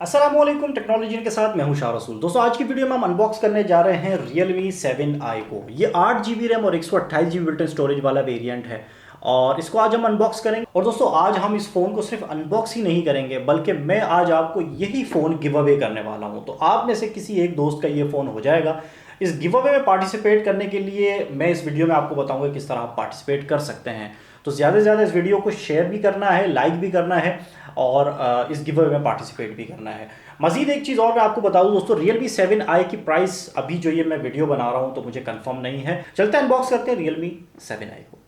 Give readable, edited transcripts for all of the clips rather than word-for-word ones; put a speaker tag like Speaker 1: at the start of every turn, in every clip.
Speaker 1: अस्सलामुअलैकुम टेक्नोलॉजी के साथ मैं हूं शाह रसूल। दोस्तों आज की वीडियो में हम अनबॉक्स करने जा रहे हैं Realme 7i को। ये 8 GB रैम और 128 GB बिल्ट इन स्टोरेज वाला वेरिएंट है और इसको आज हम अनबॉक्स करेंगे। और दोस्तों आज हम इस फ़ोन को सिर्फ अनबॉक्स ही नहीं करेंगे बल्कि मैं आज आपको यही फ़ोन गिव अवे करने वाला हूँ। तो आप में से किसी एक दोस्त का ये फ़ोन हो जाएगा। इस गिव अवे में पार्टिसिपेट करने के लिए मैं इस वीडियो में आपको बताऊंगा किस तरह आप पार्टिसिपेट कर सकते हैं। तो ज़्यादा से ज़्यादा इस वीडियो को शेयर भी करना है, लाइक भी करना है और इस गिव अवे में पार्टिसिपेट भी करना है। मजीद एक चीज़ और मैं आपको बता दूं दोस्तों, Realme 7i की प्राइस अभी जो ये मैं वीडियो बना रहा हूं तो मुझे कंफर्म नहीं है। चलते हैं अनबॉक्स करते हैं Realme 7i को।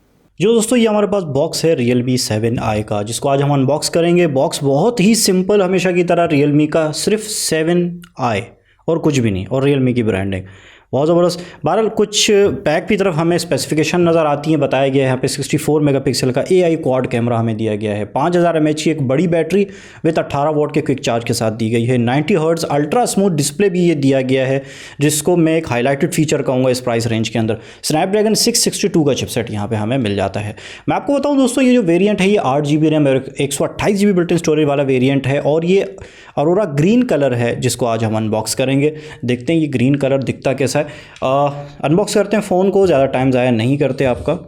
Speaker 1: जो दोस्तों ये हमारे पास बॉक्स है Realme 7i का, जिसको आज हम अनबॉक्स करेंगे। बॉक्स बहुत ही सिंपल, हमेशा की तरह Realme का, सिर्फ 7i और कुछ भी नहीं, और Realme की ब्रांडिंग बहुत ज़बरदस्त। बहरहाल कुछ पैक की तरफ हमें स्पेसिफिकेशन नज़र आती हैं। बताया गया है यहाँ पे 64 मेगापिक्सल का AI क्वाड कैमरा हमें दिया गया है। 5000 mAh की एक बड़ी बैटरी विद 18 वोल्ट के क्विक चार्ज के साथ दी गई है। 90 हर्ट्ज़ अल्ट्रा स्मूथ डिस्प्ले भी ये दिया गया है, जिसको मैं एक हाईलाइटेड फीचर कहूँगा इस प्राइस रेंज के अंदर। स्नैपड्रैगन 662 का चिपसेट यहाँ पर हमें मिल जाता है। मैं आपको बताऊँ दोस्तों, ये जो वेरियंट है ये 8 GB रैम और 128 GB बिल्ट इन स्टोरेज वाला वेरियंट है और ये अरोरा ग्रीन कलर है, जिसको आज हम अनबॉक्स करेंगे। देखते हैं ये ग्रीन कलर दिखता कैसा है। अनबॉक्स करते हैं फ़ोन को, ज़्यादा टाइम ज़ाया नहीं करते आपका।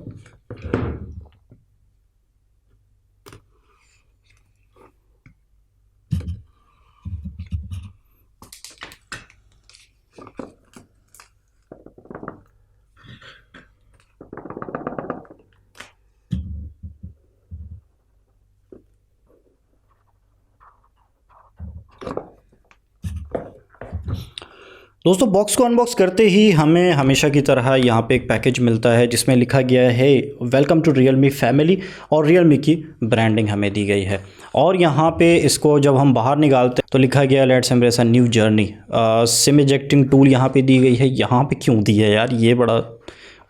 Speaker 1: दोस्तों बॉक्स को अनबॉक्स करते ही हमें हमेशा की तरह यहाँ पे एक पैकेज मिलता है जिसमें लिखा गया है वेलकम टू Realme फैमिली, और Realme की ब्रांडिंग हमें दी गई है। और यहाँ पे इसको जब हम बाहर निकालते हैं तो लिखा गया let's embrace a new journey. SIM ejecting tool यहाँ पे दी गई है। यहाँ पे क्यों दी है यार, ये बड़ा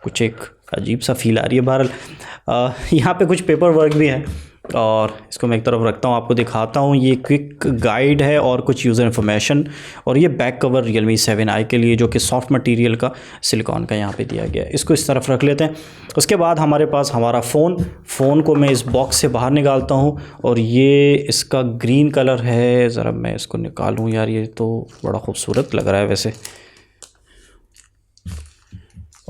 Speaker 1: कुछ एक अजीब सा फील आ रही है। बहरहाल यहाँ पे कुछ पेपर वर्क भी है और इसको मैं एक तरफ रखता हूँ, आपको दिखाता हूँ। ये क्विक गाइड है और कुछ यूज़र इन्फॉर्मेशन, और ये बैक कवर Realme 7i के लिए जो कि सॉफ्ट मटेरियल का, सिलिकॉन का यहाँ पे दिया गया है। इसको इस तरफ रख लेते हैं। उसके बाद हमारे पास हमारा फ़ोन को मैं इस बॉक्स से बाहर निकालता हूँ और ये इसका ग्रीन कलर है। ज़रा मैं इसको निकालूँ यार, ये तो बड़ा खूबसूरत लग रहा है वैसे।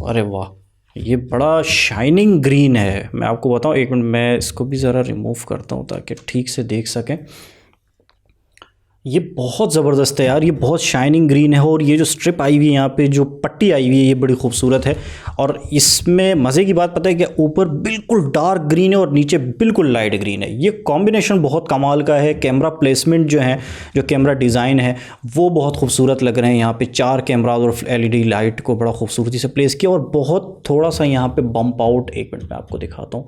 Speaker 1: अरे वाह, ये बड़ा शाइनिंग ग्रीन है। मैं आपको बताऊं, एक मिनट मैं इसको भी ज़रा रिमूव करता हूं ताकि ठीक से देख सकें। ये बहुत ज़बरदस्त है यार, ये बहुत शाइनिंग ग्रीन है। और ये जो स्ट्रिप आई हुई है यहाँ पे, जो पट्टी आई हुई है, ये बड़ी खूबसूरत है। और इसमें मज़े की बात पता है कि ऊपर बिल्कुल डार्क ग्रीन है और नीचे बिल्कुल लाइट ग्रीन है। ये कॉम्बिनेशन बहुत कमाल का है। कैमरा प्लेसमेंट जो है, जो कैमरा डिज़ाइन है, वो बहुत खूबसूरत लग रहे हैं। यहाँ पे 4 कैमरा और LED लाइट को बड़ा खूबसूरती से प्लेस किया, और बहुत थोड़ा सा यहाँ पे बम्प आउट, एक मिनट में आपको दिखाता हूँ।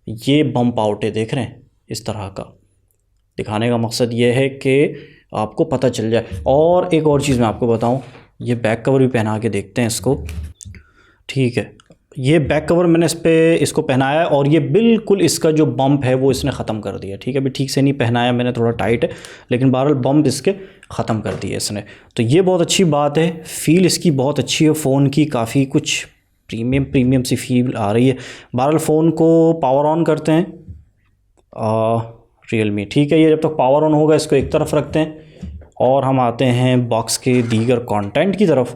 Speaker 1: ये बम्प आउट है, देख रहे हैं, इस तरह का। दिखाने का मकसद ये है कि आपको पता चल जाए। और एक और चीज़ मैं आपको बताऊं, ये बैक कवर भी पहना के देखते हैं इसको। ठीक है, ये बैक कवर मैंने इसको पहनाया है और ये बिल्कुल इसका जो बम्प है वो इसने ख़त्म कर दिया। ठीक है, अभी ठीक से नहीं पहनाया मैंने, थोड़ा टाइट है, लेकिन बहरहाल बम्प इसके ख़त्म कर दिए इसने। तो ये बहुत अच्छी बात है। फ़ील इसकी बहुत अच्छी है फ़ोन की, काफ़ी कुछ प्रीमियम सी फील आ रही है। बहरहाल फ़ोन को पावर ऑन करते हैं। Realme, ठीक है, ये जब तक पावर ऑन होगा इसको एक तरफ रखते हैं और हम आते हैं बॉक्स के दीगर कंटेंट की तरफ।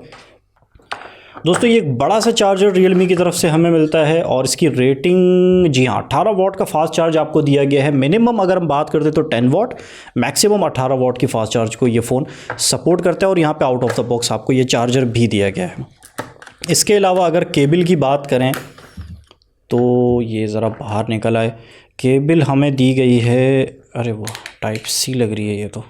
Speaker 1: दोस्तों ये एक बड़ा सा चार्जर Realme की तरफ से हमें मिलता है और इसकी रेटिंग, जी हाँ, 18 वॉट का फास्ट चार्ज आपको दिया गया है। मिनिमम अगर हम बात करते तो 10 वॉट, मैक्सिमम 18 वॉट की फास्ट चार्ज को ये फ़ोन सपोर्ट करता है। और यहाँ पे आउट ऑफ द बॉक्स आपको ये चार्जर भी दिया गया है। इसके अलावा अगर केबल की बात करें तो ये ज़रा बाहर निकल आए। केबल हमें दी गई है, अरे वो टाइप सी लग रही है ये तो,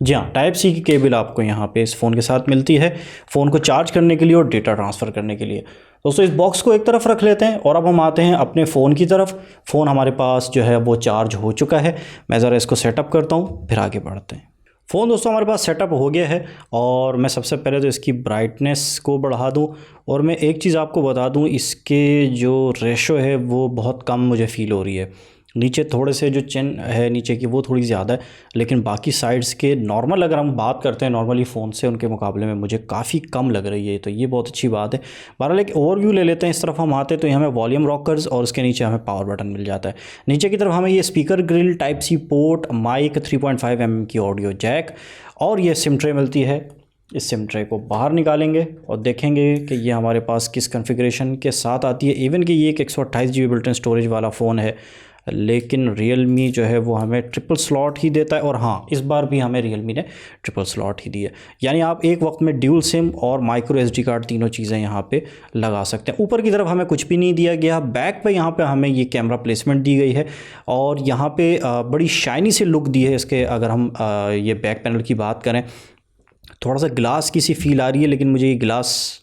Speaker 1: जी हाँ, टाइप सी की केबल आपको यहाँ पे इस फ़ोन के साथ मिलती है, फ़ोन को चार्ज करने के लिए और डेटा ट्रांसफ़र करने के लिए। दोस्तों इस बॉक्स को एक तरफ रख लेते हैं और अब हम आते हैं अपने फ़ोन की तरफ। फ़ोन हमारे पास जो है वो चार्ज हो चुका है। मैं ज़रा इसको सेटअप करता हूँ, फिर आगे बढ़ते हैं। फ़ोन दोस्तों हमारे पास सेटअप हो गया है और मैं सबसे पहले तो इसकी ब्राइटनेस को बढ़ा दूं। और मैं एक चीज़ आपको बता दूं, इसके जो रेशो है वो बहुत कम मुझे फ़ील हो रही है। नीचे थोड़े से जो चिन है नीचे की वो थोड़ी ज़्यादा है, लेकिन बाकी साइड्स के नॉर्मल अगर हम बात करते हैं नॉर्मली फ़ोन से उनके मुकाबले में मुझे काफ़ी कम लग रही है, तो ये बहुत अच्छी बात है। बहरहाल एक ओवरव्यू ले लेते हैं। इस तरफ हम आते हैं तो यहाँ हमें वॉल्यूम रॉकर्स और उसके नीचे हमें पावर बटन मिल जाता है। नीचे की तरफ हमें ये speaker grill, type C port, mic, 3.5 mm की ऑडियो जैक और ये सिम ट्रे मिलती है। इस सिम ट्रे को बाहर निकालेंगे और देखेंगे कि ये हमारे पास किस कॉन्फ़िगरेशन के साथ आती है। इवन कि ये एक 128 GB बिल्ट इन स्टोरेज वाला फ़ोन है, लेकिन Realme जो है वो हमें ट्रिपल स्लॉट ही देता है। और हाँ, इस बार भी हमें Realme ने ट्रिपल स्लॉट ही दी है, यानी आप एक वक्त में ड्यूल सिम और माइक्रो SD कार्ड तीनों चीज़ें यहाँ पे लगा सकते हैं। ऊपर की तरफ हमें कुछ भी नहीं दिया गया। बैक पे यहाँ पे हमें ये कैमरा प्लेसमेंट दी गई है और यहाँ पे बड़ी शाइनी सी लुक दी है इसके। अगर हम ये बैक पैनल की बात करें, थोड़ा सा ग्लास की सी फील आ रही है, लेकिन मुझे ये ग्लास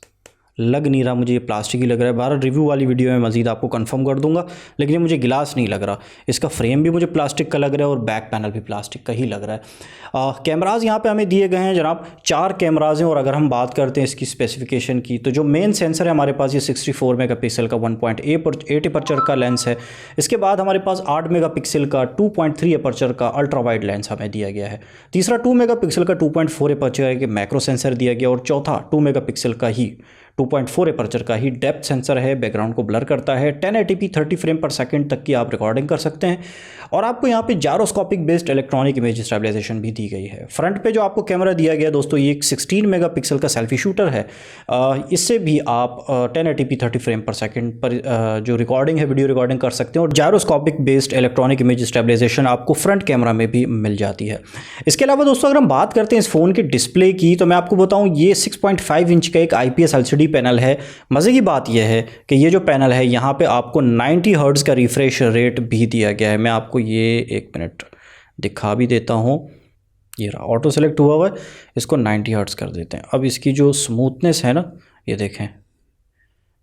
Speaker 1: लग नहीं रहा, मुझे ये प्लास्टिक ही लग रहा है। बाहर रिव्यू वाली वीडियो में मज़ीद आपको कंफर्म कर दूंगा, लेकिन ये मुझे गिलास नहीं लग रहा। इसका फ्रेम भी मुझे प्लास्टिक का लग रहा है और बैक पैनल भी प्लास्टिक का ही लग रहा है। कैमराज़ यहाँ पे हमें दिए गए हैं जनाब, 4 कैमराज़ हैं। और अगर हम बात करते हैं इसकी स्पेसिफिकेशन की, तो जो मेन सेंसर है हमारे पास ये 64 मेगापिक्सल का 1.8 अपर्चर का लेंस है। इसके बाद हमारे पास 8 मेगापिक्सल का 2.3 अपर्चर का अल्ट्रा वाइड लेंस हमें दिया गया है। तीसरा 2 मेगापिक्सल का 2.4 अपर्चर के मैक्रो सेंसर दिया गया और चौथा 2 मेगापिक्सल का ही 2.4 अपर्चर का ही डेप्थ सेंसर है, बैकग्राउंड को ब्लर करता है। 1080p 30 फ्रेम पर सेकंड तक की आप रिकॉर्डिंग कर सकते हैं। और आपको यहाँ पे gyroscopic based electronic image stabilisation भी दी गई है। फ्रंट पे जो आपको कैमरा दिया गया दोस्तों, ये एक 16 मेगापिक्सल का सेल्फी शूटर है। इससे भी आप 1080p 30 फ्रेम पर सेकंड पर जो रिकॉर्डिंग है, वीडियो रिकॉर्डिंग कर सकते हैं। और gyroscopic based electronic image stabilisation आपको फ्रंट कैमरा में भी मिल जाती है। इसके अलावा दोस्तों अगर हम बात करते हैं इस फ़ोन के डिस्प्ले की, तो मैं आपको बताऊँ ये 6.5 इंच का एक IPS LCD पैनल है। मज़े की बात यह है कि ये जो पैनल है यहाँ पे आपको 90 हर्ट्ज़ का रिफ्रेश रेट भी दिया गया है। मैं आपको ये एक मिनट दिखा भी देता हूँ। ये रहा, ऑटो सेलेक्ट हुआ हुआ है, इसको 90 हर्ट्ज़ कर देते हैं। अब इसकी जो स्मूथनेस है ना, ये देखें,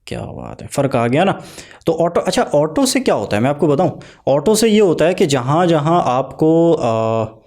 Speaker 1: क्या बात है, फ़र्क आ गया ना। तो ऑटो, अच्छा ऑटो से क्या होता है मैं आपको बताऊँ। ऑटो से ये होता है कि जहाँ जहाँ आपको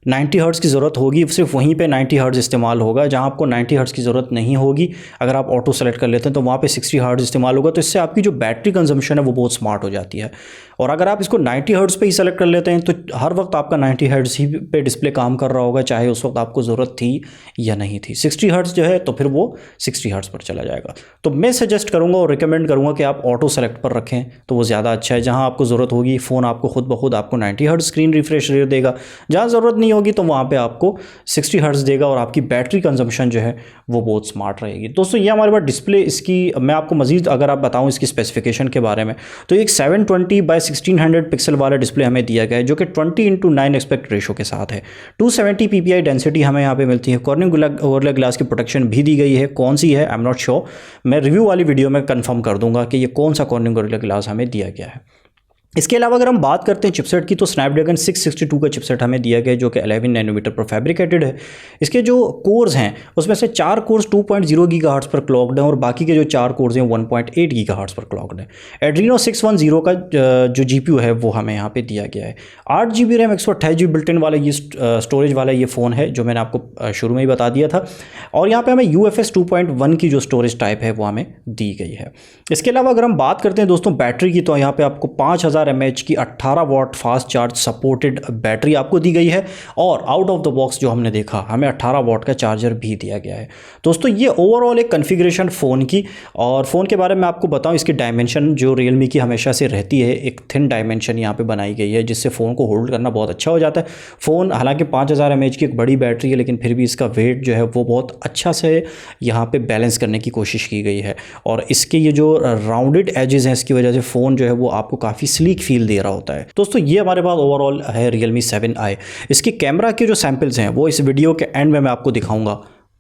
Speaker 1: 90 हर्ट्ज़ की ज़रूरत होगी, सिर्फ वहीं पे 90 हर्ट्ज़ इस्तेमाल होगा। जहाँ आपको 90 हर्ट्ज़ की ज़रूरत नहीं होगी, अगर आप ऑटो सेलेक्ट कर लेते हैं तो वहाँ पे 60 हर्ट्ज़ इस्तेमाल होगा। तो इससे आपकी जो बैटरी कंजम्पशन है वो बहुत स्मार्ट हो जाती है। और अगर आप इसको 90 हर्ट्ज़ पे ही सेलेक्ट कर लेते हैं तो हर वक्त आपका 90 हर्ट्ज़ ही पे डिस्प्ले काम कर रहा होगा, चाहे उस वक्त आपको ज़रूरत थी या नहीं थी। 60 हर्ट्ज़ जो है तो फिर वो 60 हर्ट्ज़ पर चला जाएगा। तो मैं सजेस्ट करूँगा और रिकमेंड करूँगा कि आप ऑटो सेलेक्ट पर रखें तो वो ज़्यादा अच्छा है। जहाँ आपको ज़रूरत होगी फ़ोन आपको खुद ब खुद आपको 90 हर्ट्ज़ स्क्रीन रिफ्रेश रेट देगा, जहाँ ज़रूरत नहीं होगी तो वहाँ पे आपको 60 हर्ट्ज़ देगा और आपकी बैटरी कंजम्पशन जो है वो बहुत स्मार्ट रहेगी। दोस्तों ये हमारे पास डिस्प्ले, इसकी मैं आपको मज़ीद अगर आप बताऊँ इसकी स्पेसिफिकेशन के बारे में, तो एक 720 बाई 1600 पिक्सल वाला डिस्प्ले हमें दिया गया है, जो कि 20:9 एस्पेक्ट रेशो के साथ है। 270 ppi डेंसिटी हमें यहाँ पे मिलती है। कॉर्निंग ओवरले ग्लास की प्रोटेक्शन भी दी गई है। कौन सी है आई एम नॉट श्योर, मैं रिव्यू वाली वीडियो में कंफर्म कर दूंगा कि ये कौन सा कॉर्निंग ओवरले ग्लास हमें दिया गया है। इसके अलावा अगर हम बात करते हैं चिपसेट की, तो स्नैपड्रैगन 662 का चिपसेट हमें दिया गया है, जो कि 11 नैनोमीटर पर फैब्रिकेटेड है। इसके जो कोर्स हैं उसमें से 4 कोर्स 2.0 गीगाहर्ट्ज़ पर क्लॉक्ड हैं और बाकी के जो 4 कोर्स हैं 1.8 गीगाहर्ट्ज़ पर क्लॉक्ड हैं। एड्रीनो 610 का जो GPU है वो हमें यहाँ पे दिया गया है। 8 GB RAM 128 GB built in वाला ये स्टोरेज वाला ये फ़ोन है, जो मैंने आपको शुरू में ही बता दिया था। और यहाँ पर हमें UFS 2.1 की जो स्टोरेज टाइप है वो हमें दी गई है। इसके अलावा अगर हम बात करते हैं दोस्तों बैटरी की, तो यहाँ पर आपको 5000 mAh की 18 watt fast charge supported battery आपको दी गई है। और आउट ऑफ द बॉक्स जो हमने देखा, हमें 18 वाट का चार्जर भी दिया गया है। दोस्तों ये ओवरऑल एक कॉन्फ़िगरेशन फ़ोन की। और फ़ोन के बारे में आपको बताऊं, इसकी डायमेंशन जो Realme की हमेशा से रहती है, एक थिन डायमेंशन यहाँ पे बनाई गई है, जिससे फ़ोन को होल्ड करना बहुत अच्छा हो जाता है। फ़ोन हालांकि 5000 mAh की एक बड़ी बैटरी है, लेकिन फिर भी इसका वेट जो है वो बहुत अच्छा से यहाँ पे बैलेंस करने की कोशिश की गई है। और इसके ये जो राउंडेड एजेस हैं, इसकी वजह से फ़ोन जो है वो आपको काफ़ी स्लीक फील दे रहा होता है। दोस्तों ये हमारे पास ओवरऑल है Realme 7i। इसकी कैमरा के जो सैंपल्स हैं वो इस वीडियो के एंड में मैं आपको दिखाऊंगा,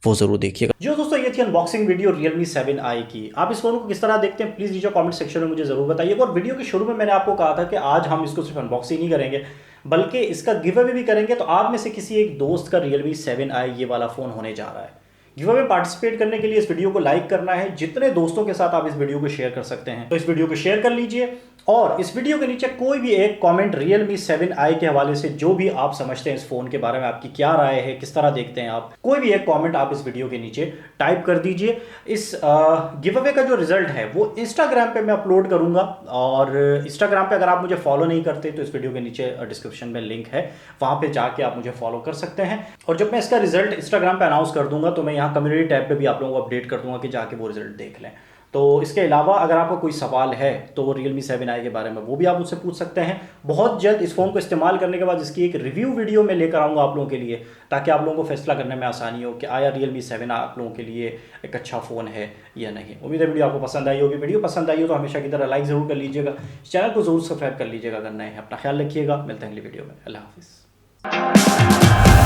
Speaker 1: वो जरूर देखिएगा। जो दोस्तों ये थी अनबॉक्सिंग वीडियो Realme 7i की। आप इस फोन को किस तरह देखते हैं प्लीज नीचे कमेंट सेक्शन में मुझे जरूर बताइए। और वीडियो के शुरू में मैंने आपको कहा था कि आज हम इसको सिर्फ अनबॉक्सिंग नहीं करेंगे बल्कि इसका गिव अवे भी करेंगे। तो आप में से किसी एक दोस्त का Realme 7i ये वाला फोन होने जा रहा है। गिव अवे पार्टिसिपेट करने के लिए इस वीडियो को लाइक करना है, जितने दोस्तों के साथ आप इस वीडियो को शेयर कर सकते हैं तो इस वीडियो को शेयर कर लीजिए। और इस वीडियो के नीचे कोई भी एक कमेंट Realme 7i के हवाले से जो भी आप समझते हैं इस फोन के बारे में, आपकी क्या राय है, किस तरह देखते हैं आप, कोई भी एक कमेंट आप इस वीडियो के नीचे टाइप कर दीजिए। इस गिव अवे का जो रिजल्ट है वो इंस्टाग्राम पे मैं अपलोड करूंगा, और इंस्टाग्राम पे अगर आप मुझे फॉलो नहीं करते तो इस वीडियो के नीचे डिस्क्रिप्शन में लिंक है, वहां पे जाके आप मुझे फॉलो कर सकते हैं। और जब मैं इसका रिजल्ट इंस्टाग्राम पे अनाउंस कर दूंगा तो मैं यहाँ कम्युनिटी टैब पे भी आप लोगों को अपडेट कर दूंगा कि जाके वो रिजल्ट देख लें। तो इसके अलावा अगर आपको कोई सवाल है तो Realme 7i के बारे में वो भी आप मुझसे पूछ सकते हैं। बहुत जल्द इस फ़ोन को इस्तेमाल करने के बाद इसकी एक रिव्यू वीडियो में लेकर आऊँगा आप लोगों के लिए, ताकि आप लोगों को फैसला करने में आसानी हो कि आया Realme 7 आप लोगों के लिए एक अच्छा फ़ोन है या नहीं। उम्मीद है वीडियो आपको पसंद आई होगी। वीडियो पसंद आई हो तो हमेशा की तरह लाइक ज़रूर कर लीजिएगा, चैनल को ज़रूर सब्सक्राइब कर लीजिएगा अगर नए हैं। अपना ख्याल रखिएगा, मिलते हैं अगली वीडियो में। अल्लाह हाफिज़।